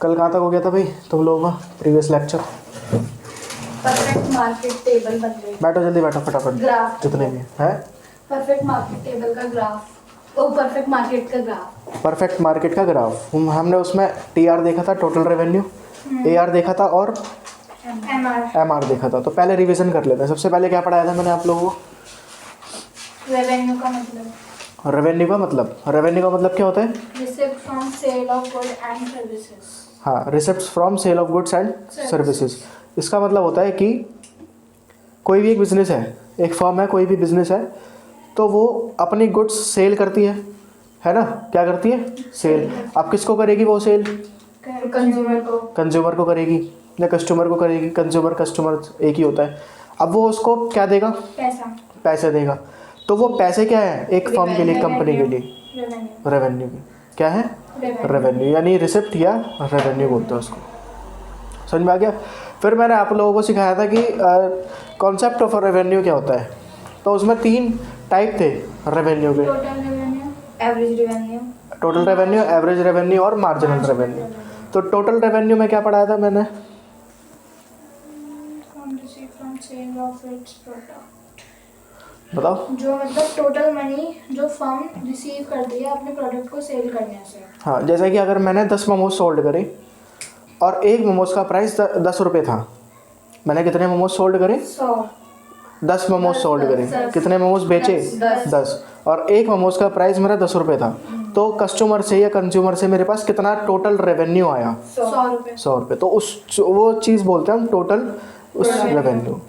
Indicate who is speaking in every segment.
Speaker 1: कल कहाँ तक हो गया था भाई तुम लोगों का previous lecture?
Speaker 2: Perfect market table बन गई।
Speaker 1: बैठो जल्दी बैठो फटाफट,
Speaker 2: ग्राफ
Speaker 1: जितने भी है।
Speaker 2: परफेक्ट मार्केट टेबल का ग्राफ, ओ परफेक्ट मार्केट का ग्राफ।
Speaker 1: परफेक्ट मार्केट का ग्राफ हमने उसमें टीआर देखा था, टोटल रेवेन्यू, एआर देखा था और एमआर देखा था। तो पहले रिवीजन कर लेते हैं। सबसे पहले क्या पढ़ाया था मैंने आप लोगों को?
Speaker 2: रेवेन्यू का मतलब,
Speaker 1: रेवेन्यू का मतलब क्या होता है?
Speaker 2: Receipt from sale of good and services.
Speaker 1: हाँ, receipts from sale of goods and services. इसका मतलब होता है कि कोई भी एक बिजनेस है, एक फर्म है, कोई भी बिजनेस है, तो वो अपनी गुड्स सेल करती है ना? क्या करती है? सेल। अब किसको करेगी वो सेल? कंज्यूमर को करेगी या कस्टमर को करेगी? कस्टमर एक ही होता है। अब वो उसको क्या देगा? पैसे देगा। तो वो पैसे क्या है एक फर्म के लिए, कंपनी के लिए? रेवेन्यू। क्या है? रेवेन्यू, यानी रिसिप्ट या रेवेन्यू बोलते हैं उसको। समझ में आ गया? फिर मैंने आप लोगों को सिखाया था कि कॉन्सेप्ट ऑफ रेवेन्यू क्या होता है। तो उसमें 3 टाइप थे रेवेन्यू के: टोटल रेवेन्यू, एवरेज रेवेन्यू और मार्जिनल रेवेन्यू। तो टोटल रेवेन्यू में क्या पढ़ाया था मैंने? बताओ।
Speaker 2: जो मतलब टोटल मनी जो फर्म रिसीव करती है अपने प्रोडक्ट को सेल करने से।
Speaker 1: हाँ, जैसे कि अगर मैंने 10 मोमोज सोल्ड करे और एक मोमोज का प्राइस 10 रुपये था, मैंने कितने मोमोज सोल्ड करे? 10 मोमोज सोल्ड करे। कितने मोमोज बेचे? 10। और एक मोमोज का प्राइस मेरा 10 रुपये था। तो कस्टमर से या कंज्यूमर से मेरे पास कितना टोटल रेवेन्यू आया? 100 रुपये। तो वो चीज़ बोलते हैं हम टोटल उस रेवेन्यू।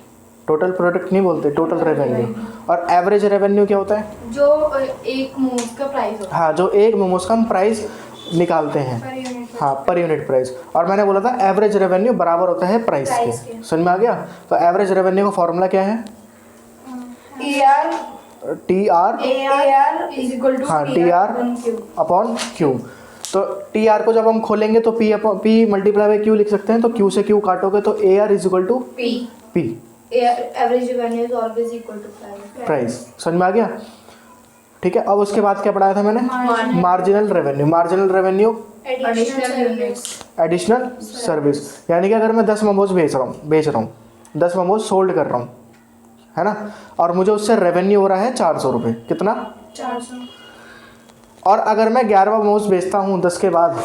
Speaker 1: टोटल प्रोडक्ट नहीं बोलते, टोटल रेवेन्यू। और एवरेज रेवेन्यू क्या होता है?
Speaker 2: जो एक मोमोज का प्राइस होता है।
Speaker 1: हाँ, जो एक मोमोज का हम प्राइस निकालते हैं। हाँ, पर यूनिट प्राइस। और मैंने बोला था एवरेज रेवेन्यू बराबर होता है प्राइस के। समझ में आ गया? तो एवरेज रेवेन्यू का फॉर्मूला क्या है? टी आर हाँ, टी आर अपॉन क्यू। तो टी आर को जब हम खोलेंगे तो पी मल्टीप्लाई बाई क्यू लिख सकते हैं। तो क्यू से क्यू काटोगे तो A R is equal to P.
Speaker 2: Average revenue is always equal to
Speaker 1: price. समझ में आ गया? ठीक है। अब उसके बाद क्या पढ़ाया था मैंने? Marginal revenue additional service. यानी कि अगर मैं 10 मोमोज बेच रहा हूँ 10 मोमोज सोल्ड कर रहा हूँ, है ना? और मुझे उससे रेवेन्यू हो रहा है 400 रुपये। कितना?
Speaker 2: 400।
Speaker 1: और अगर मैं 11 मोमोज बेचता हूँ 10 के बाद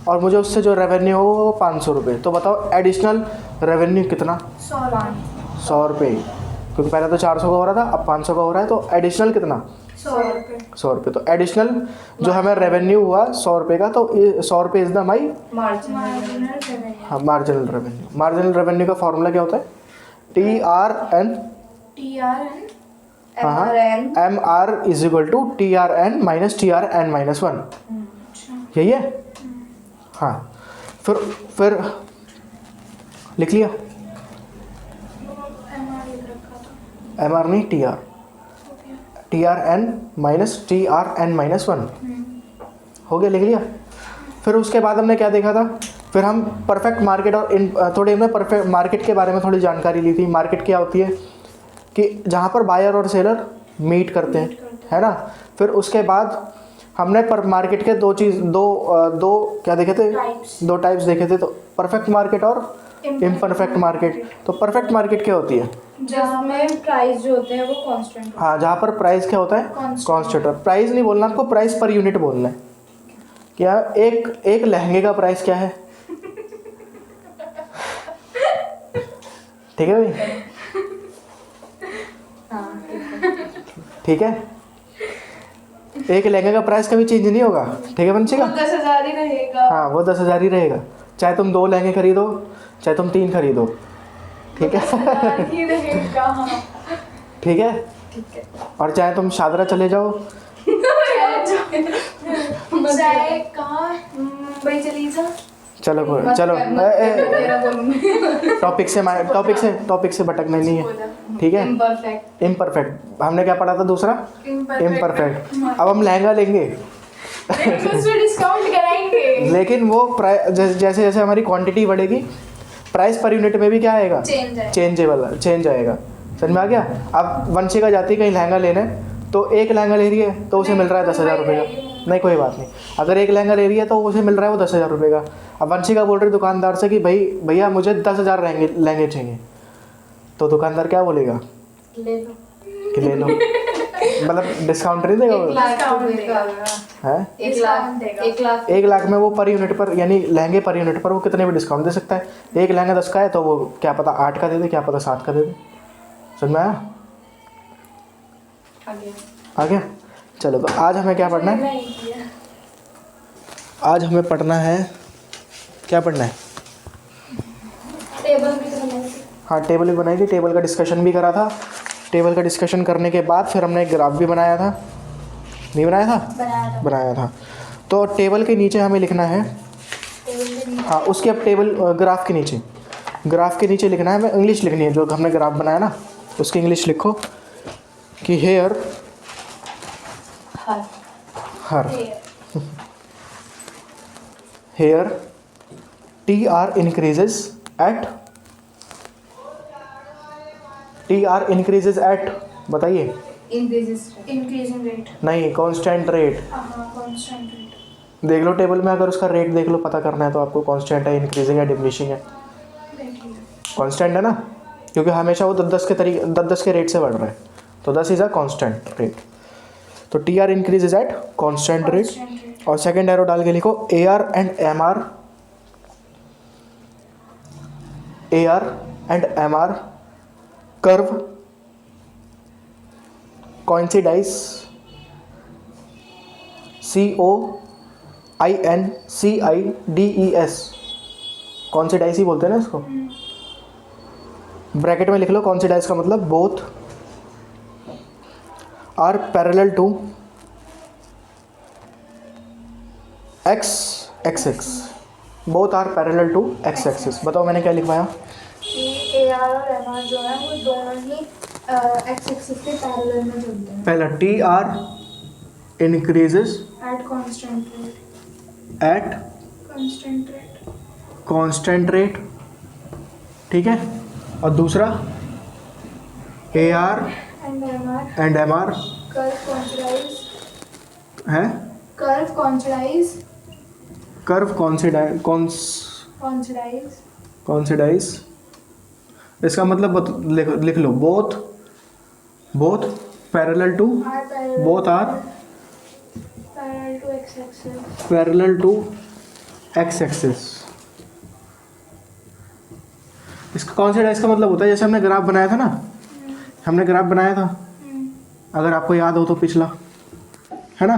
Speaker 1: और मुझे उससे जो रेवेन्यू हो वो 500 रुपये, तो बताओ एडिशनल रेवेन्यू कितना? 100 रुपये। क्योंकि पहले तो 400 का हो रहा था, अब 500 का हो रहा है, तो एडिशनल कितना? 100 रुपये। तो एडिशनल जो हमें रेवेन्यू हुआ 100 रुपये का, तो 100 रुपये is the my marginal revenue. Marginal revenue का फॉर्मूला क्या होता है? T R N M R is equal to T R N minus T R N minus 1। यही है? हाँ। फिर लिख लिया? एम आर नहीं, T R N minus T R N minus 1 हो गया, लिख लिया? फिर उसके बाद हमने क्या देखा था? फिर हम परफेक्ट मार्केट और थोड़ी हमने परफेक्ट मार्केट के बारे में थोड़ी जानकारी ली थी। मार्केट क्या होती है कि जहाँ पर बायर और सेलर मीट करते हैं, है ना? फिर उसके बाद हमने पर मार्केट के दो क्या देखे थे? दो टाइप्स देखे थे। तो परफेक्ट मार्केट और इम्परफेक्ट मार्केट। तो परफेक्ट मार्केट क्या होती है?
Speaker 2: जिसमें प्राइस जो होते हैं वो कांस्टेंट।
Speaker 1: हाँ, जहाँ पर प्राइस क्या होता है? कांस्टेंट। प्राइस नहीं बोलना आपको, प्राइस पर यूनिट बोलना है। क्या एक लहंगे का प्राइस क्या है? ठीक है भाई? ठीक है। एक लहंगे का प्राइस कभी चेंज नहीं होगा। ठीक है वंशिका?
Speaker 2: 10,000 ही रहेगा।
Speaker 1: हाँ, वो 10,000 ही रहेगा, चाहे तुम 2 लहंगे खरीदो, चाहे तुम 3 खरीदो। ठीक है? ठीक है। और चाहे तुम शादरा चले जाओ,
Speaker 2: चाहे कहाँ मुंबई चली जा।
Speaker 1: चलो टॉपिक से भटकना नहीं है। ठीक है? इम्परफेक्ट हमने क्या पढ़ा था? दूसरा इम्परफेक्ट। अब हम लहंगा लेंगे
Speaker 2: डिस्काउंट कराएंगे,
Speaker 1: लेकिन वो जैसे जैसे हमारी क्वांटिटी बढ़ेगी प्राइस पर यूनिट में भी क्या आएगा? चेंज आएगा। समझ में आ गया? अब वंशिका जाती कहीं लहंगा लेने, तो एक लहंगा ले रही है तो उसे मिल रहा है 10,000 रुपये का। नहीं कोई बात नहीं, अगर एक लहंगा ले रही है तो उसे मिल रहा है वो 10,000 रुपये का। अब वंशिका बोल रही दुकानदार से कि भाई भैया मुझे 10,000 लहंगे चाहिए, तो दुकानदार क्या बोलेगा
Speaker 2: ले लो।
Speaker 1: कि ले लो, मतलब डिस्काउंट नहीं देगा वो?
Speaker 3: 1,00,000 देगा।
Speaker 1: है
Speaker 3: 1
Speaker 1: 1 लाख में वो पर यूनिट पर, यानी लहंगे पर यूनिट पर वो कितने भी डिस्काउंट दे सकता है। एक लहंगा 10 का है तो वो क्या पता 8 का दे दे, क्या पता 7 का दे दे। समझ में आया? आ गया? चलो तो आज हमें क्या पढ़ना है?
Speaker 2: नहीं किया।
Speaker 1: आज हमें पढ़ना है, क्या पढ़ना है?
Speaker 2: टेबल भी तो बनाई थी।
Speaker 1: हाँ टेबल भी बनाई थी, टेबल का डिस्कशन भी करा था। टेबल का डिस्कशन करने के बाद फिर हमने एक ग्राफ भी बनाया था, नहीं बनाया था?
Speaker 2: बनाया था।
Speaker 1: बनाया था। तो टेबल के नीचे हमें लिखना है,
Speaker 2: टेबल के नीचे
Speaker 1: हाँ उसके अब टेबल ग्राफ के नीचे, ग्राफ के नीचे लिखना है, हमें इंग्लिश लिखनी है। जो हमने ग्राफ बनाया ना उसकी इंग्लिश लिखो कि हेयर हर हेयर TR increases at बताइए।
Speaker 2: Increasing rate.
Speaker 1: नहीं, कांस्टेंट रेट।
Speaker 2: हाँ कांस्टेंट रेट।
Speaker 1: देख लो टेबल में, अगर उसका रेट देख लो, पता करना है तो आपको कांस्टेंट है, इंक्रीजिंग है, डिमिनिशिंग है।
Speaker 2: देख लिया।
Speaker 1: कांस्टेंट है ना, क्योंकि हमेशा वो 10 के रेट से बढ़ रहा है, तो 10 इज अ कांस्टेंट रेट। तो TR increases at constant rate.
Speaker 2: Constant rate.
Speaker 1: और सेकंड एरो डाल के लिखो AR and MR curve coincides COINCIDES coincides ही बोलते हैं ना इसको। ब्रैकेट में लिख लो coincides का मतलब both are parallel to x axis, both are parallel to x axis. बताओ मैंने क्या लिखवाया?
Speaker 2: कि AR और MR जो है वो दोनों ही एक्स एक्सिस के पैरेलल में चलते हैं।
Speaker 1: पहला TR increases
Speaker 2: at constant rate.
Speaker 1: At
Speaker 2: constant rate.
Speaker 1: Constant rate, ठीक है। और दूसरा AR
Speaker 2: and MR
Speaker 1: and MR
Speaker 2: curve coincides.
Speaker 1: है कर्व कॉन्सिडाइज। इसका मतलब लिख लो both parallel to both are parallel to x axis. इसका कॉन्सिडाइज का मतलब होता है, जैसे हमने ग्राफ बनाया था ना, हमने ग्राफ बनाया था, अगर आपको याद हो तो पिछला, है ना,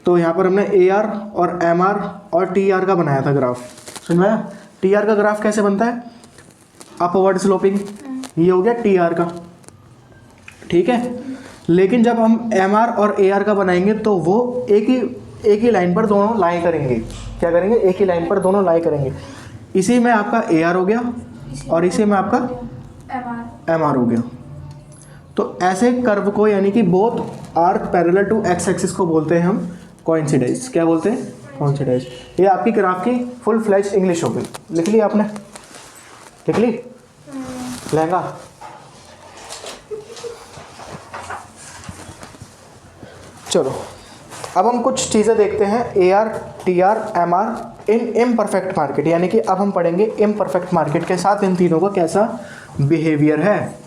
Speaker 1: तो यहाँ पर हमने AR और MR और TR का बनाया था ग्राफ। समझ में आया? TR का ग्राफ कैसे बनता है? Upward sloping. ये हो गया TR का, ठीक है। लेकिन जब हम MR और AR का बनाएंगे तो वो एक ही लाइन पर दोनों लाई करेंगे। क्या करेंगे? एक ही लाइन पर दोनों लाई करेंगे। इसी में आपका AR हो गया और इसी में आपका MR हो गया। तो ऐसे कर्व को, यानी कि both are parallel to x axis को बोलते हैं हम कोइंसिडाइज। क्या बोलते हैं? कोइंसिडाइज। ये आपकी ग्राफ की फुल फ्लैश इंग्लिश हो गई। लिख ली आपने? लिख ली? लहंगा चलो अब हम कुछ चीज़ें देखते हैं AR TR MR इन इम्परफेक्ट मार्केट, यानी कि अब हम पढ़ेंगे इम्परफेक्ट मार्केट के साथ इन तीनों का कैसा बिहेवियर है।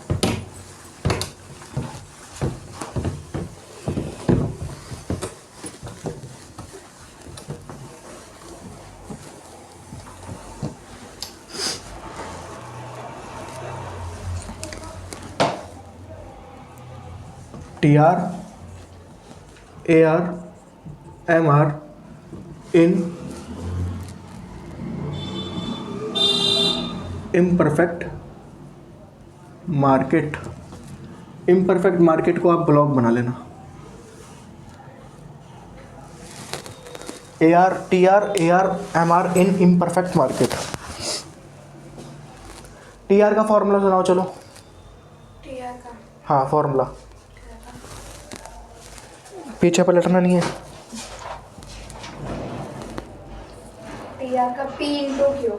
Speaker 1: TR AR MR in imperfect market. Imperfect market को आप ब्लॉक बना लेना। AR TR AR MR इन इम्परफेक्ट मार्केट। TR का फॉर्मूला सुनाओ चलो।
Speaker 2: TR का
Speaker 1: हाँ फॉर्मूला पीछे पलटना नहीं है।
Speaker 2: TR का P इंटू Q।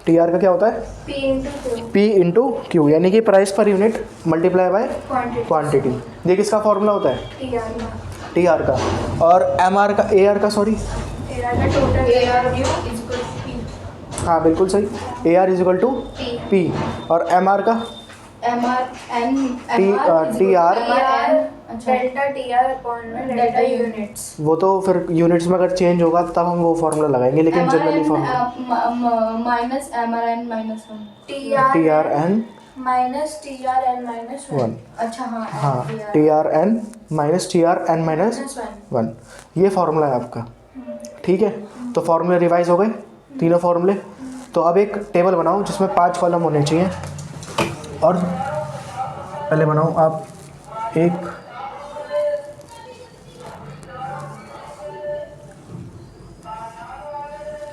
Speaker 1: TR का क्या होता है?
Speaker 2: P into Q।
Speaker 1: P into Q, यानी कि price per unit multiply by
Speaker 2: quantity.
Speaker 1: Quantity. ये किसका फॉर्मूला होता है?
Speaker 2: TR का
Speaker 1: टी आर का, और एम आर का, ए आर का, सॉरी,
Speaker 2: एआर का total
Speaker 3: AR is equal to P.
Speaker 1: हाँ बिल्कुल सही, A R is equal to P, और एम आर का
Speaker 3: MR N
Speaker 1: T-
Speaker 3: MR is
Speaker 1: TR
Speaker 3: equal to MR. अच्छा
Speaker 2: डेल्टा टीआर अपॉन में
Speaker 3: डेल्टा यूनिट्स.
Speaker 1: वो तो फिर यूनिट्स में अगर चेंज होगा तब हम वो फार्मूला लगाएंगे, लेकिन generally formula
Speaker 3: minus MRN minus 1.
Speaker 1: T R N
Speaker 2: minus TR N minus
Speaker 1: 1,
Speaker 3: अच्छा हाँ.
Speaker 1: हाँ T R N minus T R N minus 1, ये फार्मूला है आपका, ठीक है। तो फार्मूले रिवाइज हो गए तीनों फार्मूले। तो अब एक टेबल बनाओ जिसमें 5 कॉलम होने चाहिए, और पहले बनाओ आप एक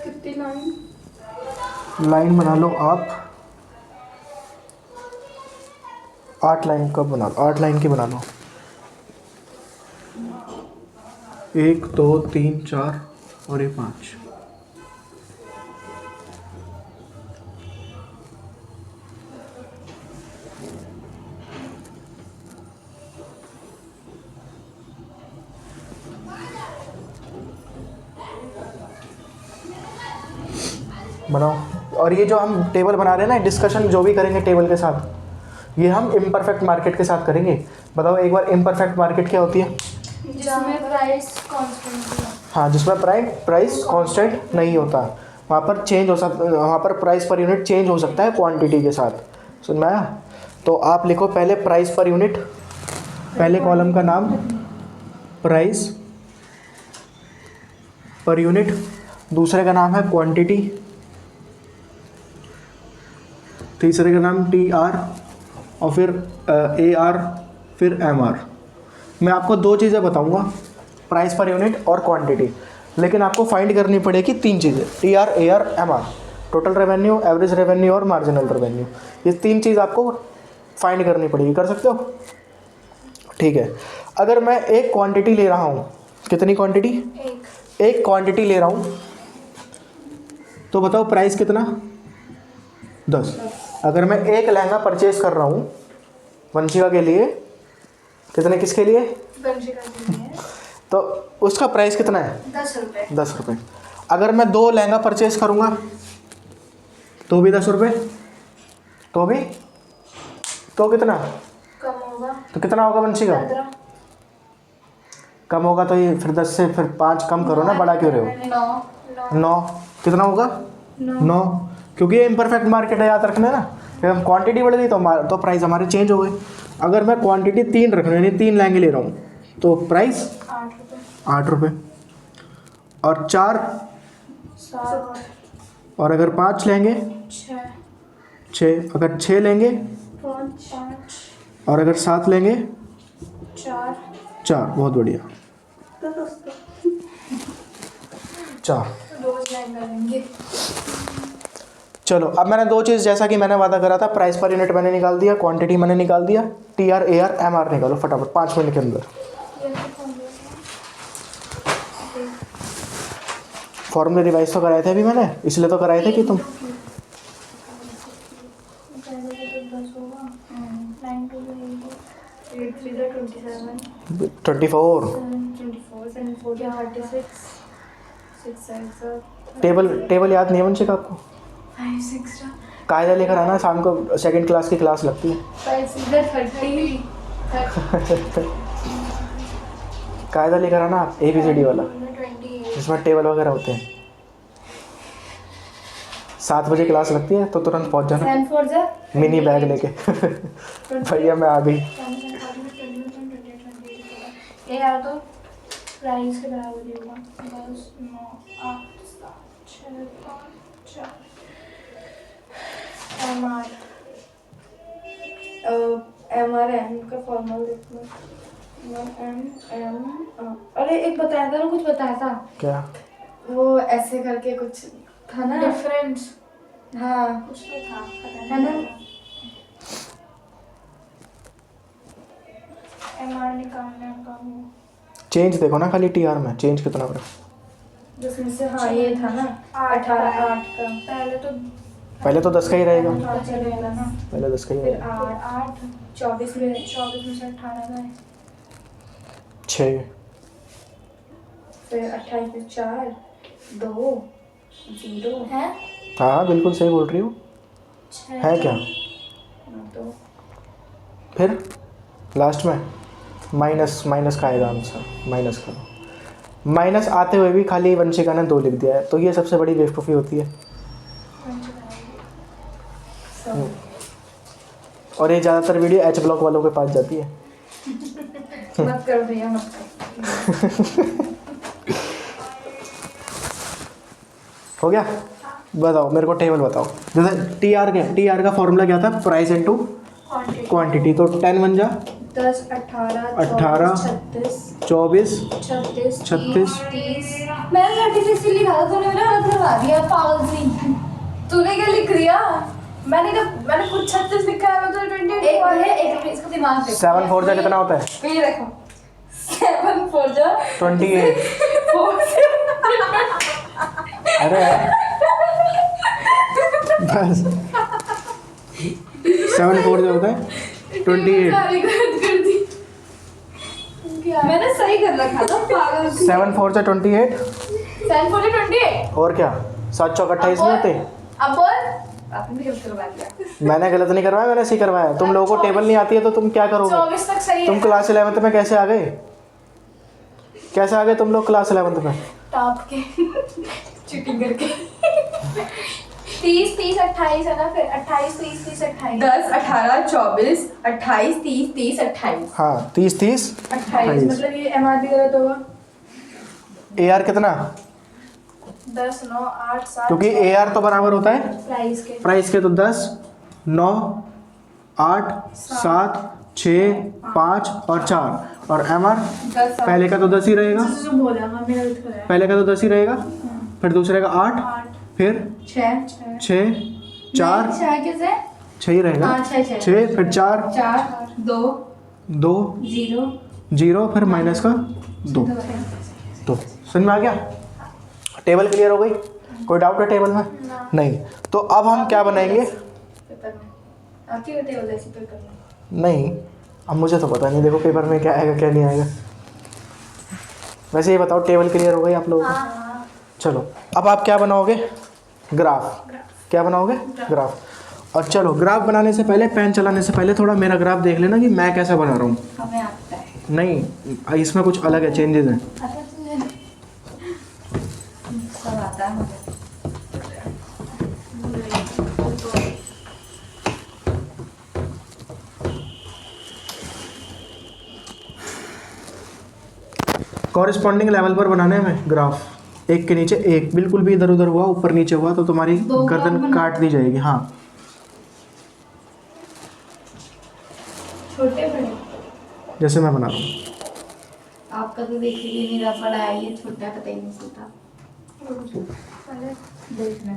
Speaker 2: कितनी लाइन?
Speaker 1: लाइन बना लो आप, 8 लाइन का बना लो, 8 लाइन की बना लो, 1 2 3 4 और ये 5। बनाओ। और ये जो हम टेबल बना रहे हैं ना, डिस्कशन जो भी करेंगे टेबल के साथ, ये हम इम्परफेक्ट मार्केट के साथ करेंगे। बताओ एक बार, इम्परफेक्ट मार्केट क्या होती है?
Speaker 2: जिसमें प्राइस कांस्टेंट है।
Speaker 1: हाँ, जिसमें प्राइस कांस्टेंट नहीं होता, वहाँ पर चेंज हो सकता, वहाँ पर प्राइस पर यूनिट चेंज हो सकता है क्वांटिटी के साथ। सुन में आया? तो आप लिखो पहले प्राइस पर यूनिट, पहले कॉलम का नाम प्राइस पर यूनिट, दूसरे का नाम है क्वांटिटी, तीसरे का नाम टी आर, और फिर ए आर, फिर एम आर। मैं आपको 2 चीज़ें बताऊंगा, प्राइस पर यूनिट और क्वांटिटी, लेकिन आपको फाइंड करनी पड़ेगी 3 चीज़ें, T R, A R, M R, total revenue, average revenue और मार्जिनल रेवेन्यू। ये 3 चीज़ आपको फाइंड करनी पड़ेगी। कर सकते हो? ठीक है। अगर मैं एक क्वांटिटी ले रहा हूँ, कितनी क्वांटिटी? एक क्वांटिटी ले रहा हूँ, तो बताओ प्राइस कितना? 10। अगर मैं एक लहंगा परचेज कर रहा हूँ वंशिका के लिए, कितने, किसके लिए?
Speaker 2: वंशिका के लिए।
Speaker 1: तो उसका प्राइस कितना है?
Speaker 2: 10 रुपये।
Speaker 1: 10 रुपये। अगर मैं 2 लहंगा परचेज करूँगा तो भी 10 रुपये, तो भी, तो कितना?
Speaker 2: कम होगा
Speaker 1: तो कितना होगा वंशिका?
Speaker 2: 15।
Speaker 1: कम होगा तो ये फिर 10 से फिर 5 कम करो ना, बड़ा क्यों रहे हो? 9। कितना होगा? 9, क्योंकि ये इम्परफेक्ट मार्केट है, याद रखना ना। फिर हम क्वांटिटी बढ़ गई तो प्राइस हमारे चेंज हो गए। अगर मैं क्वांटिटी 3 रख रहा हूँ, यानी 3 लहंगे ले रहा हूँ, तो प्राइस
Speaker 2: 8 रुपये।
Speaker 1: 8 रुपये, और 4,
Speaker 2: 7,
Speaker 1: और अगर 5 लेंगे 6, अगर 6 लेंगे,
Speaker 2: 5,
Speaker 1: और अगर 7 लेंगे
Speaker 2: 4।
Speaker 1: बहुत बढ़िया, 4।
Speaker 2: रोज लाइन करेंगे।
Speaker 1: चलो, अब मैंने 2 चीज़, जैसा कि मैंने वादा करा था, प्राइस पर यूनिट मैंने निकाल दिया, क्वांटिटी मैंने निकाल दिया, T R, A R, M R निकालो फटाफट 5 मिनट के अंदर। फॉर्मूले रिवाइज तो कराए थे अभी मैंने, इसलिए तो कराए थे कि तुम 24। टेबल याद नहीं है वंशिका आपको? कायदा लेकर आना, शाम को सेकंड क्लास की क्लास लगती है। कायदा लेकर आना आप, ABCD वाला, जिसमें टेबल वगैरह होते हैं। 7 बजे क्लास लगती है तो तुरंत पहुंच जाना मिनी बैग लेके। भैया मैं आ गई।
Speaker 2: ये यार तो प्राइस के बराबर ही होगा। 10, 9, 8, 7, 6, 5, 4।
Speaker 3: MRN का फॉर्मूला देखो। अरे एक बताया था ना, कुछ बताया था
Speaker 1: क्या?
Speaker 3: वो ऐसे करके कुछ था ना,
Speaker 2: डिफरेंस।
Speaker 3: हाँ
Speaker 2: कुछ तो था, पता
Speaker 3: है ना।
Speaker 2: नहीं। MR निकालने का वो
Speaker 1: चेंज देखो ना, खाली TR में चेंज कितना बड़ा।
Speaker 3: जिसमें से हाँ ये था ना 18 8 का।
Speaker 1: पहले तो 10 का ही रहेगा,
Speaker 3: चलेगा ना,
Speaker 1: पहले 10 का ही
Speaker 3: फिर
Speaker 1: रहेगा।
Speaker 3: 8 24 में से 18 का है।
Speaker 1: 6
Speaker 3: फिर 28 पे 4 2 0
Speaker 2: है
Speaker 1: हाँ बिल्कुल सही बोल रही हूँ। है क्या?
Speaker 3: 2
Speaker 1: फिर लास्ट में माइनस का आएगा आंसर। माइनस करो। माइनस आते हुए भी खाली वंशिका ने 2 लिख दिया है, तो ये सबसे बड़ी बेवकूफ़ी होती है। और ये ज़्यादातर वीडियो एच ब्लॉक वालों के पास जाती है।
Speaker 3: मत करो भैया, मत करो।
Speaker 1: हो गया? बताओ मेरे को टेबल बताओ। जैसे टी आर का फॉर्मूला क्या था? Price into quantity. तो 10 बन जा
Speaker 3: 10 18
Speaker 1: 18
Speaker 3: 36
Speaker 1: 24
Speaker 3: 36
Speaker 1: 36
Speaker 3: 30। मैंने 36 ही लिखा था, तूने मेरा हाथ लगा दिया पागल सी। तूने क्या लिख दिया? मैंने कुछ 36 लिखा है, मैं तो 28 एक है। एक इसको दिमाग पे
Speaker 1: 7 4 जा कितना होता है?
Speaker 3: ये देखो 7 4 जा
Speaker 1: 28। अरे बस 7 4 जो होता है 28।
Speaker 3: मैंने सही कर रखा था पागल सी।
Speaker 1: 7 4 जा 28।
Speaker 3: 7 4 28।
Speaker 1: और क्या 7 चौक 28 नहीं होते?
Speaker 3: अब आपने गलत करवा दिया।
Speaker 1: मैंने गलत नहीं करवाया, मैंने सही करवाया। तुम लोगों को टेबल नहीं आती है तो तुम क्या करोगे?
Speaker 3: 24 तक सही है।
Speaker 1: तुम क्लास 11th में कैसे आ गए? कैसे आ गए तुम लोग क्लास 11th में?
Speaker 3: टॉप के चीटिंग करके
Speaker 2: 30 30 28 है ना, फिर 28 30 30 28
Speaker 3: 10 18 24 28 30 30 28।
Speaker 1: हाँ 30 30
Speaker 3: 28 मतलब ये एमआरपी गलत होगा।
Speaker 1: ए आर कितना?
Speaker 2: 10 9 8 7
Speaker 1: क्योंकि ए आर तो बराबर होता है
Speaker 2: प्राइस के
Speaker 1: प्राइस के। तो 10 9 8 7 6 5 और 4 और एम आर
Speaker 3: 10
Speaker 1: पहले का तो 10 ही रहेगा।
Speaker 3: जो बोला हमने गलत कराया।
Speaker 1: पहले का तो 10 ही रहेगा, फिर दूसरे का 8, फिर
Speaker 3: 6
Speaker 1: 6 4
Speaker 3: 6 कैसे?
Speaker 1: 6 ही रहेगा।
Speaker 3: हाँ 6
Speaker 1: 6 फिर 4
Speaker 3: 4 2
Speaker 1: 2
Speaker 3: 0
Speaker 1: 0 फिर माइनस का 2। तो समझ में आ गया? टेबल क्लियर हो गई? कोई डाउट है टेबल में? नहीं। तो अब हम क्या बनाएंगे?
Speaker 3: पेपर में आपकी टेबल ऐसी पे करना।
Speaker 1: नहीं, अब मुझे तो पता नहीं। देखो पेपर में क्या आएगा क्या नहीं आएगा। वैसे ये बताओ टेबल क्लियर हो गई आप लोगों को? चलो अब आप क्या बनाओगे? ग्राफ। क्या बनाओगे? ग्राफ। और चलो ग्राफ बनाने से पहले, पेन चलाने से पहले थोड़ा मेरा ग्राफ देख लेना कि मैं कैसा बना रहा हूँ।
Speaker 3: हमें आता है।
Speaker 1: नहीं, इसमें कुछ अलग है, चेंजेस हैं।
Speaker 3: सब आता है मुझे।
Speaker 1: कॉरेस्पॉन्डिंग लेवल पर बनाने में ग्राफ, एक के नीचे एक, बिल्कुल भी इधर उधर हुआ ऊपर नीचे हुआ तो तुम्हारी गर्दन काट दी जाएगी। हाँ
Speaker 3: छोटे बड़े
Speaker 1: जैसे मैं बना रहा हूँ।
Speaker 3: आपका तो देख लीजिए, मेरा बड़ा है, ये छोटा पता ही नहीं चलता। देखना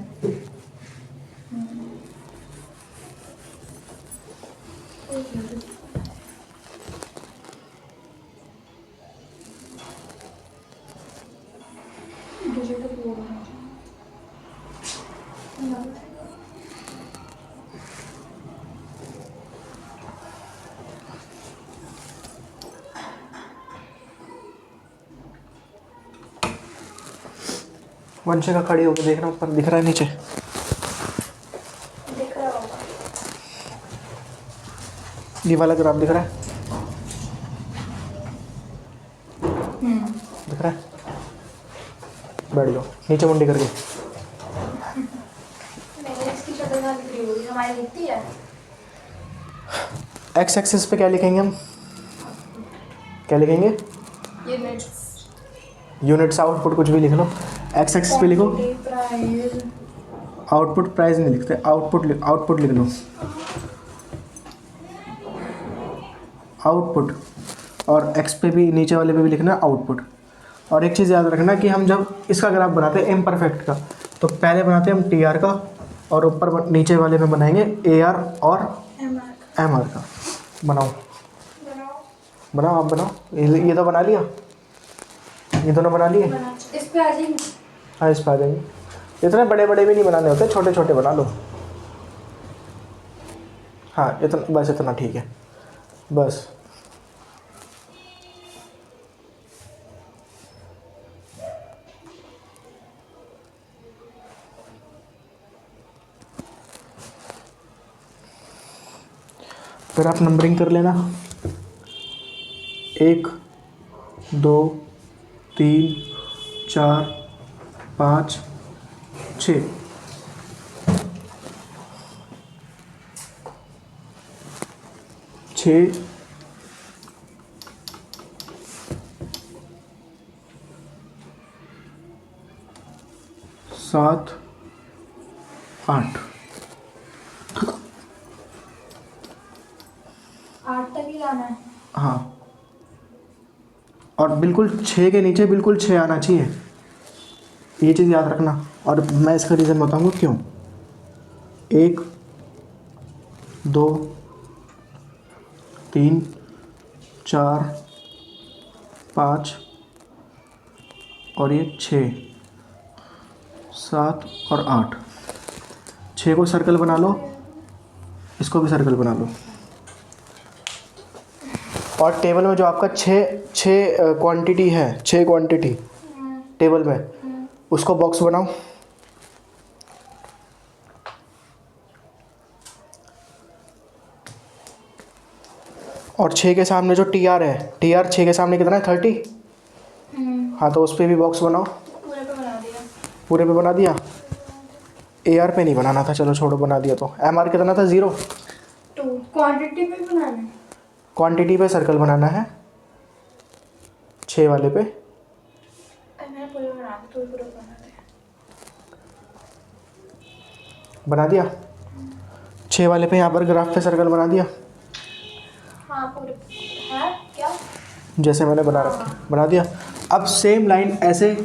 Speaker 1: वंशिका खड़ी होकर देखना, ऊपर दिख रहा है नीचे?
Speaker 2: दिख रहा होगा।
Speaker 1: ये वाला ग्राफ दिख रहा है? दिख रहा है? बैठ जाओ नीचे मुंडी करके।
Speaker 2: नहीं इसकी शक्ल ना दिख रही होगी, हमारी दिखती है।
Speaker 1: एक्स एक्सिस पे क्या लिखेंगे हम? क्या लिखेंगे? यूनिट्स आउटपुट कुछ भी लिख लो। एक्स एक्सिस पे लिखो आउटपुट, प्राइस नहीं लिखते, आउटपुट लिख लो। आउटपुट। और एक्स पे भी, नीचे वाले पे भी लिखना है आउटपुट। और एक चीज़ याद रखना कि हम जब इसका ग्राफ बनाते हैं इम्परफेक्ट का, तो पहले बनाते हैं हम टी आर का, और ऊपर नीचे वाले में बनाएंगे ए आर और एम आर का। बनाओ बनाओ, आप बनाओ। ये तो बना लिया, ये दोनों बना लिए।
Speaker 3: इस पे आ जाएंगे।
Speaker 1: हाँ इस पर आ जाएंगे। इतने बड़े बड़े भी नहीं बनाने होते, छोटे छोटे बना लो। हाँ इतना, बस इतना ठीक है बस। फिर आप नंबरिंग कर लेना, 1 2 3 4 5 6। 6 7 8।
Speaker 2: 8 तक ही लाना है।
Speaker 1: हाँ, और बिल्कुल 6 के नीचे बिल्कुल 6 आना चाहिए, ये चीज़ याद रखना। और मैं इसका रीज़न बताऊंगा क्यों। 1 2 3 4 5 और ये 6 7 और 8। 6 को सर्कल बना लो, इसको भी सर्कल बना लो। और टेबल में जो आपका 6 क्वांटिटी है, 6 क्वांटिटी टेबल में, उसको बॉक्स बनाओ। और 6 के सामने जो टी आर है, टी आर 6 के सामने कितना है, 30। हाँ, तो उस पर भी बॉक्स बनाओ।
Speaker 2: पूरे पे बना दिया।
Speaker 1: पूरे पे बना दिया। ए आर पे नहीं बनाना था, चलो छोड़ो, बना दिया। तो एम आर कितना था, 0।
Speaker 2: 2 क्वांटिटी पे बनाना है।
Speaker 1: क्वांटिटी पे सर्कल बनाना है, 6 वाले पे।
Speaker 2: मैंने पूरे बना दिया, तो पूरे बना दिया।
Speaker 1: बना दिया 6 वाले पे, यहाँ पर ग्राफ पे सर्कल बना दिया,
Speaker 2: हाँ पूरे है क्या?
Speaker 1: जैसे मैंने बना रखा, बना दिया। अब सेम लाइन ऐसे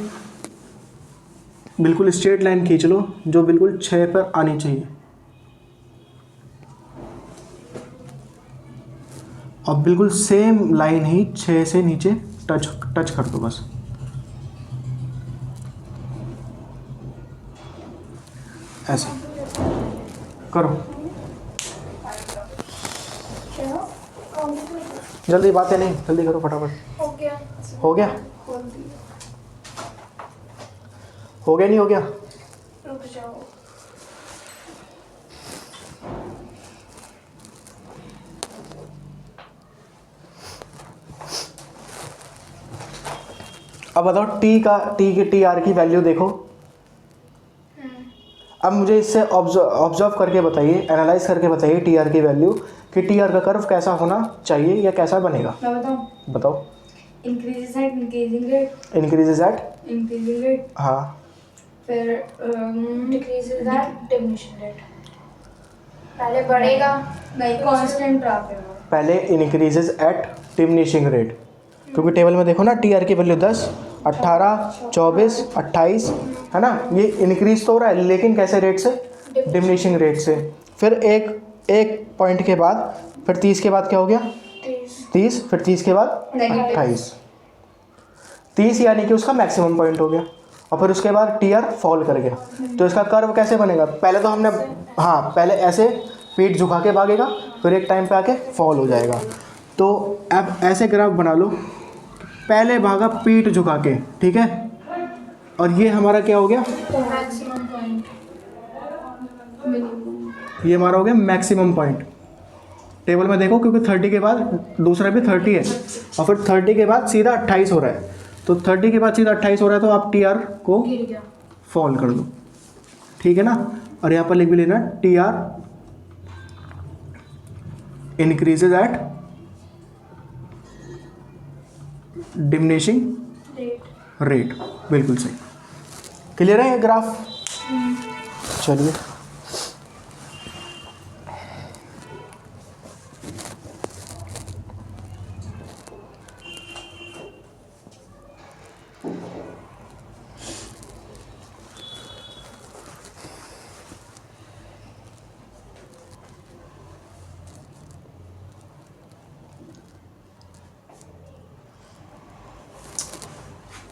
Speaker 1: बिल्कुल स्ट्रेट लाइन खींच लो, जो बिल्कुल 6 पर आनी चाहिए। और बिल्कुल सेम लाइन ही 6 से नीचे टच कर दो बस। ऐसे करो, जल्दी, बातें नहीं, जल्दी करो फटाफट।
Speaker 2: हो गया।
Speaker 1: हो गया?
Speaker 2: खोल दिया।
Speaker 1: हो गया नहीं हो गया?
Speaker 2: रुक जाओ।
Speaker 1: अब बताओ टी आर की वैल्यू देखो। अब मुझे इससे ऑब्जर्व करके बताइए, एनालाइज करके बताइए टी आर की वैल्यू, कि टी आर का कर्व कैसा होना चाहिए या कैसा बनेगा।
Speaker 3: मैं बताऊं?
Speaker 1: बताओ।
Speaker 3: Increases eight increasing rate.
Speaker 1: Increases at
Speaker 3: increasing rate.
Speaker 1: हाँ,
Speaker 3: फिर
Speaker 2: डिक्रीजेस एट डिमिनिशिंग रेट। पहले बढ़ेगा,
Speaker 3: नहीं, कांस्टेंट ग्राफ है वो।
Speaker 1: पहले इंक्रीजेज एट डिमिनिशिंग रेट, क्योंकि टेबल में देखो ना, टी आर की वैल्यू 10 18 24 28 है ना, ये इंक्रीज तो हो रहा है, लेकिन कैसे रेट से, डिमिनिशिंग रेट से। फिर एक पॉइंट के बाद, फिर 30 के बाद क्या हो गया, 30, फिर 30 के बाद
Speaker 3: नेगेटिव
Speaker 1: 28, 30 यानी कि उसका मैक्सिमम पॉइंट हो गया। और फिर उसके बाद टी आर फॉल कर गया। तो इसका कर्व कैसे बनेगा, पहले तो हमने, हाँ, पहले ऐसे पीठ झुका के भागेगा, फिर एक टाइम पे आके फॉल हो जाएगा। तो अब ऐसे ग्राफ बना लो, पहले भागा पीठ झुका के, ठीक है, और ये हमारा क्या हो गया,
Speaker 2: मैक्सिमम पॉइंट।
Speaker 1: ये हमारा हो गया मैक्सिमम पॉइंट। टेबल में देखो, क्योंकि 30 के बाद दूसरा भी 30 है, और फिर 30 के बाद सीधा 28 हो रहा है, तो 30 के बाद सीधा 28 हो रहा है, तो आप टी आर को
Speaker 2: गिर गया।
Speaker 1: फॉल कर दो, ठीक है ना। और यहाँ पर लिख भी लेना, T R increases at diminishing rate. बिल्कुल सही, क्लियर है ये ग्राफ। चलिए,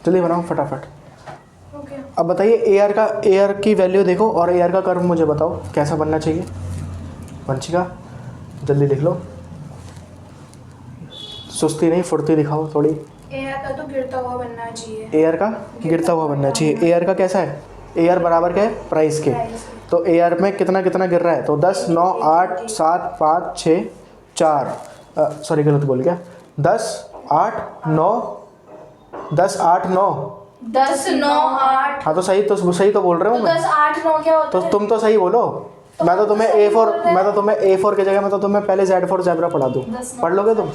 Speaker 1: जल्दी बनाओ फटाफट।
Speaker 2: ओके।
Speaker 1: अब बताइए ए आर की वैल्यू देखो, और ए आर का कर्व मुझे बताओ कैसा बनना चाहिए। वंशिका जल्दी लिख लो, सुस्ती नहीं, फुर्ती दिखाओ थोड़ी।
Speaker 2: एआर का तो गिरता हुआ बनना चाहिए।
Speaker 1: ए आर का गिरता हुआ बनना चाहिए। ए आर का कैसा है, ए आर बराबर क्या है, प्राइस के। तो ए आर में कितना कितना गिर रहा है, तो 10 9 8 7 5 6 4 सॉरी गलत बोल गया, 10 8 9 10 8 9
Speaker 2: 10 9 8
Speaker 1: हाँ तो सही तो बोल रहा हूँ
Speaker 2: तो
Speaker 1: मैं।
Speaker 2: 10 8 9 क्या होता
Speaker 1: तो
Speaker 2: है?
Speaker 1: तुम तो सही बोलो। मैं तो तुम्हें A4 की जगह मैं तो तुम्हें पहले Z4 ज़ेब्रा पढ़ा दूँ।
Speaker 3: 10 9
Speaker 1: पढ़ लोगे तुम?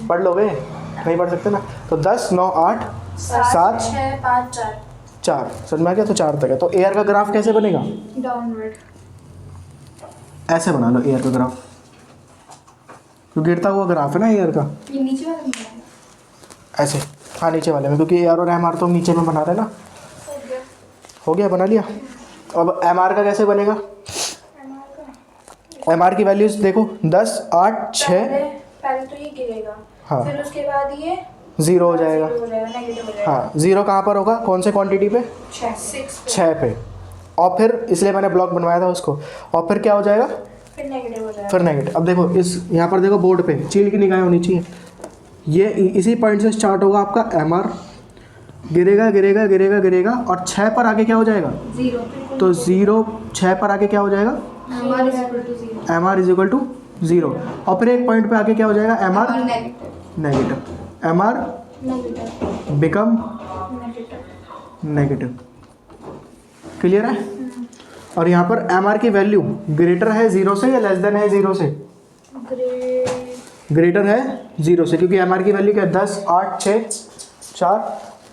Speaker 1: पढ़ लोगे? नहीं पढ़ सकते ना। तो 10 9 8 7
Speaker 2: 6 5 4
Speaker 1: 4 समझ में आ गया। तो 4 तक है। तो एयर का ग्राफ कैसे बनेगा?
Speaker 2: डाउनवर्ड।
Speaker 1: ऐसे बना लो एयर का ग्राफ, तो गिरता हुआ ग्राफ है ना एयर का।
Speaker 2: ये नीचे वाला नहीं है।
Speaker 1: ऐसे हाँ नीचे वाले में, क्योंकि एयर और MR तो नीचे में बना रहे हैं ना।
Speaker 2: हो गया
Speaker 1: हो गया, बना लिया। अब MR का कैसे बनेगा? MR की वैल्यूज देखो 10 8 6
Speaker 2: पहले तो ये गिरेगा,
Speaker 1: हाँ।
Speaker 2: फिर उसके बाद ये
Speaker 1: 0 हो जाएगा।
Speaker 2: नेगेटिव हो जाएगा।
Speaker 1: हाँ 0 कहाँ पर होगा? कौन से क्वांटिटी पे?
Speaker 2: 6
Speaker 1: 6 पे। और फिर इसलिए मैंने ब्लॉक बनवाया था उसको। और फिर क्या हो जाएगा?
Speaker 2: फिर नेगेटिव हो जाएगा।
Speaker 1: फिर नेगेटिव। अब देखो इस यहाँ पर देखो बोर्ड पे चील की निगाहें होनी चाहिए। ये इसी पॉइंट से स्टार्ट होगा आपका MR, गिरेगा गिरेगा गिरेगा गिरेगा और 6 पर आगे क्या हो जाएगा?
Speaker 3: 0
Speaker 1: तो 0 6 पर आगे क्या हो जाएगा?
Speaker 3: MR is equal to 0
Speaker 1: MR is equal to 0। और फिर एक पॉइंट पे आगे क्या हो जाएगा? MR
Speaker 3: negative
Speaker 1: negative. MR
Speaker 2: negative
Speaker 1: become
Speaker 2: negative.
Speaker 1: Negative. Clear है? और यहाँ पर MR की वैल्यू ग्रेटर है 0 से या लेस देन है 0 से? ग्रेटर है 0 से, क्योंकि MR की वैल्यू क्या है? 10 8 6 4।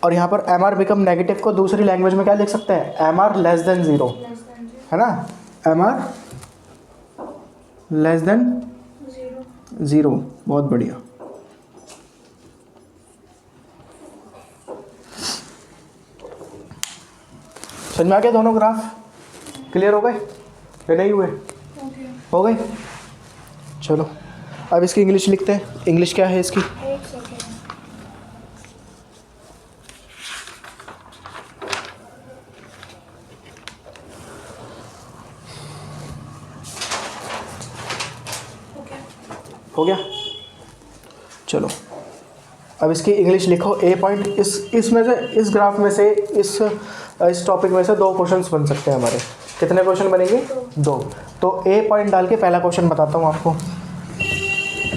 Speaker 1: और यहाँ पर MR बिकम नेगेटिव को दूसरी लैंग्वेज में क्या लिख सकते हैं? MR लेस देन 0, है ना। MR less than 0। बहुत बढ़िया। समझ में आ गया? दोनों ग्राफ क्लियर हो गए या नहीं हुए? हो गए। चलो अब इसकी इंग्लिश लिखते हैं। इंग्लिश क्या है इसकी?
Speaker 2: एक सेकेंड।
Speaker 1: हो गया। चलो अब इसकी इंग्लिश लिखो। ए पॉइंट इसमें से, इस ग्राफ में से, इस टॉपिक में से 2 क्वेश्चंस बन सकते हैं हमारे। कितने क्वेश्चन बनेंगे? 2। तो ए पॉइंट डाल के पहला क्वेश्चन बताता हूँ आपको।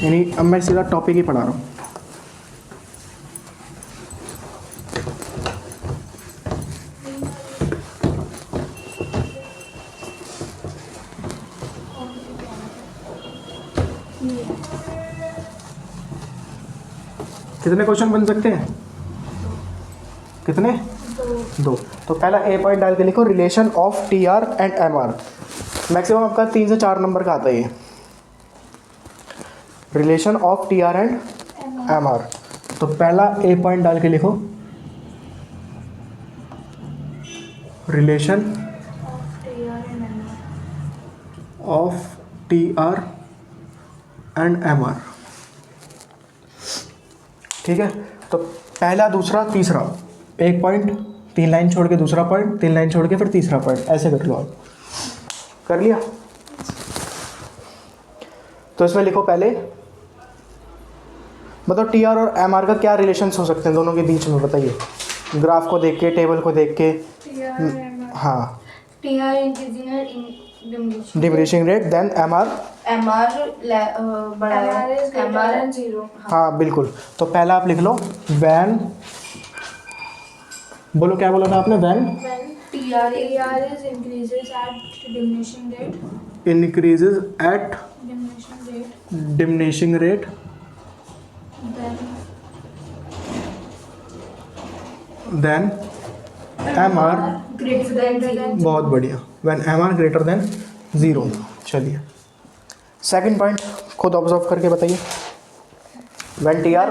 Speaker 1: यानी अब मैं सीधा टॉपिक ही पढ़ा रहा हूँ। कितने क्वेश्चन बन सकते हैं? कितने? 2। तो पहला ए पॉइंट डाल के लिखो relation of TR and MR। Maximum आपका 3 से 4 नंबर का आता है ये। Relation of TR and MR। तो पहला ए पॉइंट डाल के लिखो relation of TR and MR। ठीक है। तो पहला दूसरा तीसरा, एक पॉइंट 3 लाइन छोड़ के दूसरा पॉइंट, 3 लाइन छोड़ के फिर तीसरा पॉइंट, ऐसे कर लो आप। कर लिया? तो इसमें लिखो पहले, मतलब TR और MR का क्या रिलेशंस हो सकते हैं दोनों के बीच में, बताइए। ग्राफ को देख के, टेबल को देख के। हाँ
Speaker 3: TR increasing in
Speaker 1: diminishing rate, then MR
Speaker 3: बड़ा है
Speaker 2: MR 0।
Speaker 1: हाँ बिल्कुल। तो पहला आप लिख लो वैन, बोलो क्या बोला था आपने? When
Speaker 3: TR
Speaker 2: is increases at diminishing rate।
Speaker 1: Increases at
Speaker 2: Diminishing rate।
Speaker 1: Diminishing rate, then MR
Speaker 3: greater than 0
Speaker 1: बहुत बढ़िया, व्हेन MR ग्रेटर देन 0। चलिए सेकंड पॉइंट खुद ऑब्जर्व करके बताइए। When TR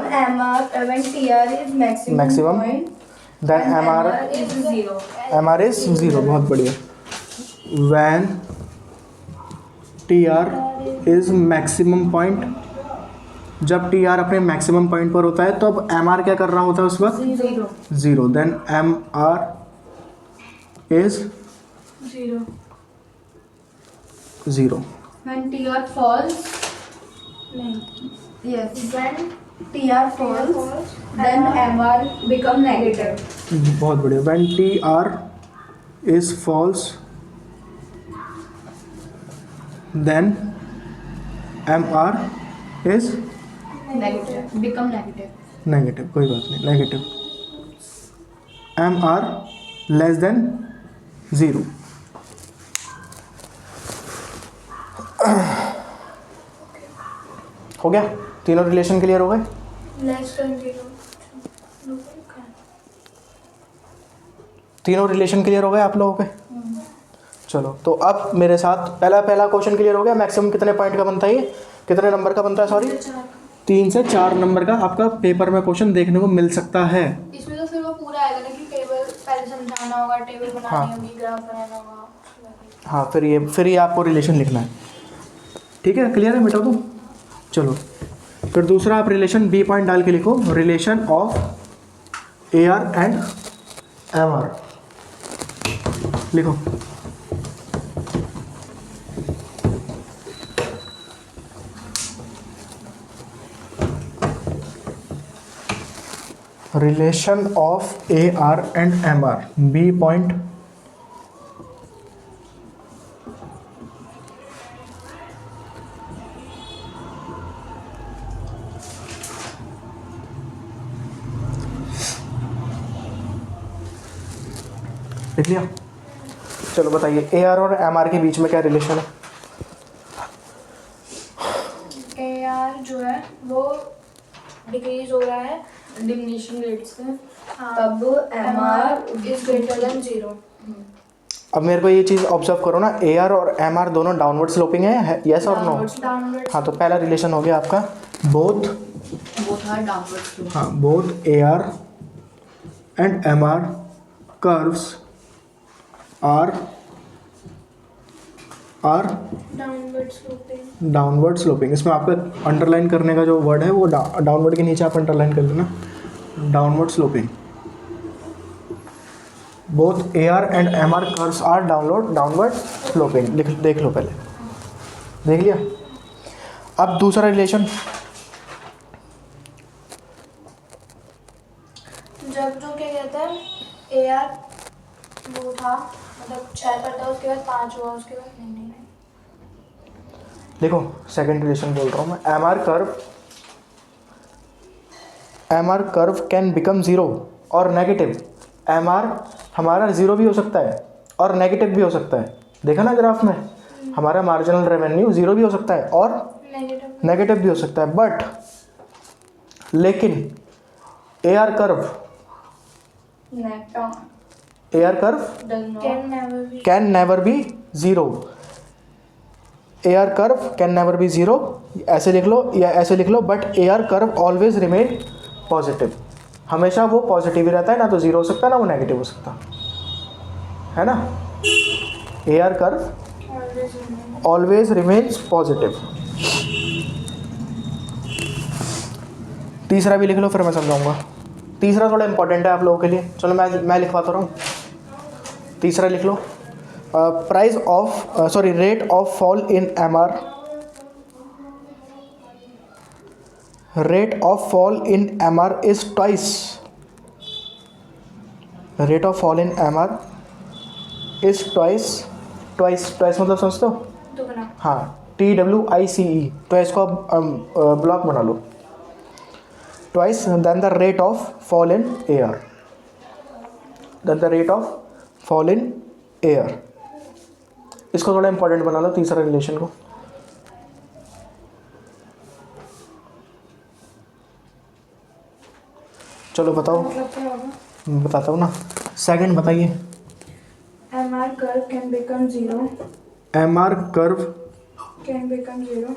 Speaker 3: when TR is maximum point
Speaker 1: then MR
Speaker 3: is 0
Speaker 1: MR is 0। बहुत बढ़िया। When TR is maximum point, जब TR अपने मैक्सिमम पॉइंट पर होता है तो अब MR क्या कर रहा होता है उस वक्त? 0। Then MR is 0।
Speaker 3: when TR falls yes when TR falls then MR become negative
Speaker 1: बहुत बढ़िया। When TR is falls then MR is
Speaker 3: negative, become negative.
Speaker 1: Negative, कोई बात नहीं, negative. M R less than 0। हो गया, तीनों रिलेशन क्लियर हो गए।
Speaker 2: लेस देन 0
Speaker 1: तीनों रिलेशन क्लियर हो गए आप लोगों के। चलो तो अब मेरे साथ पहला क्वेश्चन क्लियर हो गया। मैक्सिमम कितने पॉइंट का बनता है, ये कितने नंबर का बनता है, सॉरी 3 से 4 नंबर का आपका पेपर में क्वेश्चन देखने को मिल सकता है।
Speaker 2: इसमें तो फिर वो पूरा आएगा ना कि टेबल पहले समझाना होगा, टेबल बनानी
Speaker 1: हाँ।
Speaker 2: होगी, ग्राफ बनाना होगा।
Speaker 1: हाँ, फिर ये आपको रिलेशन लिखना है। ठीक है, क्लियर है, मिटा दो। चलो फिर दूसरा आप रिलेशन बी पॉइंट डाल के लिखो, relation of A R and M R लिखो। Relation of A R and M R, B point लिख लिया। चलो बताइए ए आर और एम आर के बीच में क्या रिलेशन है।
Speaker 2: AR जो है वो डिक्रीज हो रहा है
Speaker 3: डिमिनिशिंग रेट से,
Speaker 2: हाँ,
Speaker 3: तब MR
Speaker 2: इज ग्रेटर देन 0।
Speaker 1: अब मेरे को ये चीज़ ऑब्जर्व करो ना, ए आर और एम आर दोनों डाउनवर्ड स्लोपिंग है, यस और नो।
Speaker 2: डाउनवर्ड
Speaker 1: हाँ, तो पहला रिलेशन हो गया आपका बोथ
Speaker 3: आर डाउनवर्ड स्लोप।
Speaker 1: हाँ both A R and M R curves are
Speaker 2: downward sloping.
Speaker 1: Downward sloping. इसमें आपका अंडरलाइन करने का जो वर्ड है वो डाउनवर्ड के नीचे आप अंडरलाइन कर लेना, downward sloping. Both A R and M R curves are downward sloping. देख लो पहले, देख लिया। अब दूसरा रिलेशन,
Speaker 2: जब जो क्या कहते हैं AR वो था मतलब 6 पर था, उसके बाद 5 हुआ, उसके बाद नहीं।
Speaker 1: देखो सेकंड रिलेशन बोल रहा हूँ मैं। M R curve can become 0 और नेगेटिव। एम आर हमारा 0 भी हो सकता है और नेगेटिव भी हो सकता है। देखा ना ग्राफ में, हमारा मार्जिनल रेवेन्यू 0 भी हो सकता है और नेगेटिव भी हो सकता है। बट लेकिन A R curve can never be 0। A R curve can never be 0, ऐसे लिख लो या ऐसे लिख लो, but A R curve always remain positive. हमेशा वो पॉजिटिव ही रहता है, ना तो 0 हो सकता ना वो नेगेटिव हो सकता है ना। A R curve always remains positive. तीसरा भी लिख लो, फिर मैं समझाऊंगा। तीसरा थोड़ा इंपॉर्टेंट है आप लोगों के लिए। चलो मैं लिखवाता रहा हूँ। तीसरा लिख लो, rate of fall in M R. Rate of fall in M R is twice. Rate of fall in M R is twice मतलब समझते हो? हाँ, TWICE, तो इसको आप ब्लॉक बना लो। Twice then the rate of fall in air, इसको थोड़ा इंपॉर्टेंट बना लो तीसरा रिलेशन को। चलो बताओ, बताता हूँ ना। सेकंड बताइए।
Speaker 2: MR curve can become 0.
Speaker 1: MR curve
Speaker 2: Can become 0.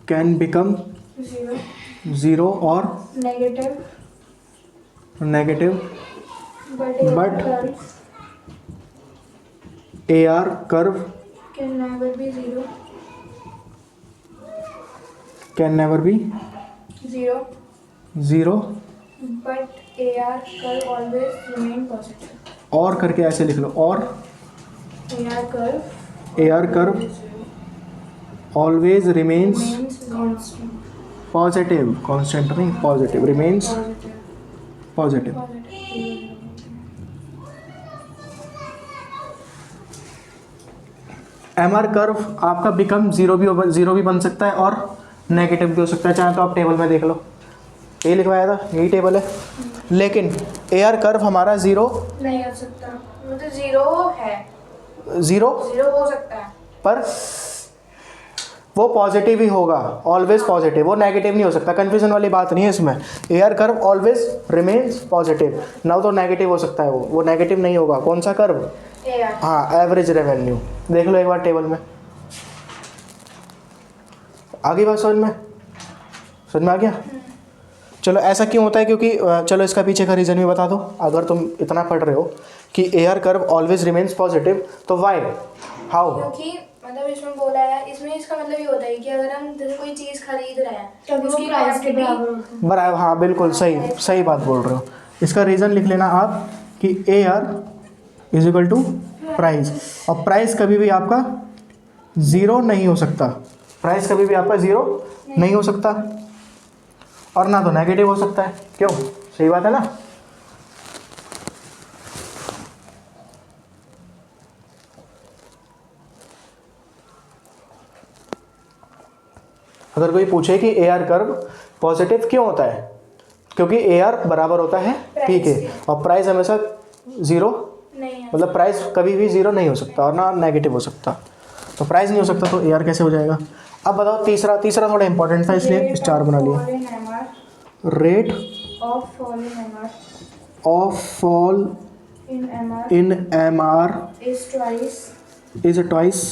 Speaker 1: can become 0 और
Speaker 2: negative.
Speaker 1: But AR curve
Speaker 2: can never be 0.
Speaker 1: can never be 0,
Speaker 2: but AR curve always remain positive.
Speaker 1: और करके ऐसे लिख लो, और AR curve always remains
Speaker 2: constant.
Speaker 1: positive, constant नहीं, positive, remains positive. MR curve आपका become 0 भी बन सकता है और नेगेटिव भी हो सकता है, चाहे तो आप टेबल में देख लो, ये लिखवाया था, यही टेबल है। लेकिन ए आर कर्व हमारा ज़ीरो
Speaker 2: नहीं हो सकता, मतलब जीरो है,
Speaker 1: ज़ीरो
Speaker 2: जीरो हो सकता है
Speaker 1: पर वो पॉजिटिव ही होगा, ऑलवेज पॉजिटिव, वो नेगेटिव नहीं हो सकता। कन्फ्यूजन वाली बात नहीं है इसमें। ए R curve always remains positive, ना तो नेगेटिव हो सकता है, वो नेगेटिव नहीं होगा। कौन सा कर्व?
Speaker 2: A R.
Speaker 1: हाँ, एवरेज रेवेन्यू। देख लो एक बार टेबल में, आगे बात समझ में आ गया? चलो ऐसा क्यों होता है? क्योंकि चलो इसका पीछे का रीज़न भी बता दो। अगर तुम इतना पढ़ रहे हो कि A R curve always remains positive, तो वाई, हाउ?
Speaker 2: क्योंकि मतलब इसमें बोला है, इसमें इसका मतलब ये होता है कि अगर हम जैसे कोई चीज़ खरीद रहे हैं
Speaker 3: तो उसकी प्राइस के बराबर होता है।
Speaker 1: बराबर, हाँ बिल्कुल सही, सही बात बोल रहे हो। इसका रीज़न लिख लेना आप कि A R is equal to price, और प्राइस कभी भी आपका ज़ीरो नहीं हो सकता। प्राइस कभी भी आपका ज़ीरो नहीं हो सकता, और ना तो नेगेटिव हो सकता है। क्यों? सही बात है ना? अगर कोई पूछे कि ए आर कर्व पॉजिटिव क्यों होता है, क्योंकि ए आर बराबर होता है पी के, और प्राइस हमेशा ज़ीरो,
Speaker 2: नहीं है।
Speaker 1: मतलब प्राइस कभी भी ज़ीरो नहीं हो सकता और ना नेगेटिव हो सकता। तो प्राइस नहीं हो सकता तो ए आर कैसे हो जाएगा? अब बताओ तीसरा थोड़ा इंपॉर्टेंट था, इसलिए स्टार बना लिया। Rate
Speaker 2: of fall in MR,
Speaker 1: of fall
Speaker 2: in MR
Speaker 1: in M R
Speaker 2: is twice
Speaker 1: is twice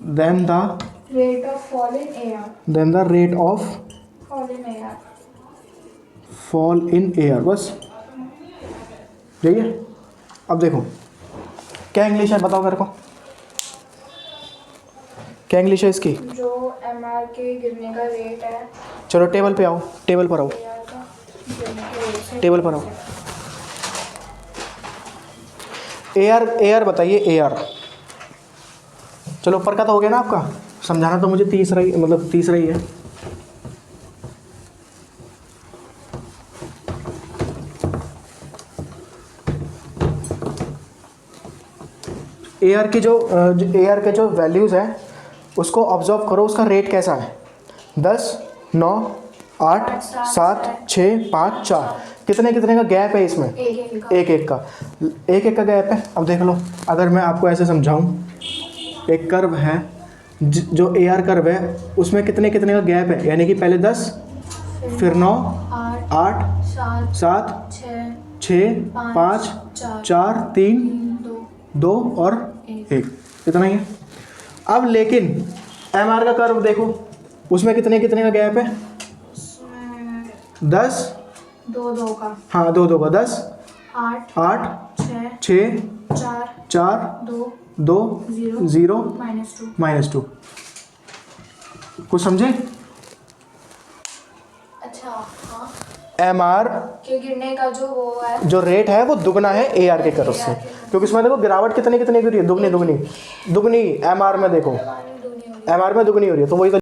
Speaker 2: then the rate of fall in AR,
Speaker 1: then the rate of
Speaker 2: fall in AR।
Speaker 1: Fall in A R. बस ठीक है। अब देखो क्या English है, बताओ मेरे को, क्या इंग्लिश है इसकी?
Speaker 2: जो एमआर के गिरने का रेट है,
Speaker 1: चलो टेबल पे आओ, टेबल पर आओ,
Speaker 2: AR का गिरने के रेट से
Speaker 1: टेबल पर आओ। ए आर बताइए, ए आर। चलो ऊपर का तो हो गया ना आपका, समझाना तो मुझे तीसरा ही है। ए आर के जो वैल्यूज़ हैं उसको ऑब्जर्व करो, उसका रेट कैसा है? 10, 9, 8, 7, 6, 5, 4, कितने का गैप है इसमें? एक का गैप है। अब देख लो, अगर मैं आपको ऐसे समझाऊं, एक कर्व है, जो ए आर कर्व है उसमें कितने का गैप है, यानी कि पहले 10, फिर 9, 8, 7, 6, 5, 4, 3, 2 और 1, इतना ही है। अब लेकिन एम आर का कर्व देखो, उसमें कितने का गैप है? 10,
Speaker 2: 2 का,
Speaker 1: हाँ 2 का 10, 8, 6, 4, 2, 0, -2। कुछ समझे?
Speaker 2: अच्छा हाँ,
Speaker 1: एम आर
Speaker 2: के गिरने का जो वो है,
Speaker 1: जो रेट है वो दुगना है ए आर के कर्व से, क्योंकि इसमें देखो गिरावट कितने की हो रही है, दुगनी एम आर में देखो, एम आर में दुगनी हो रही है, तो वही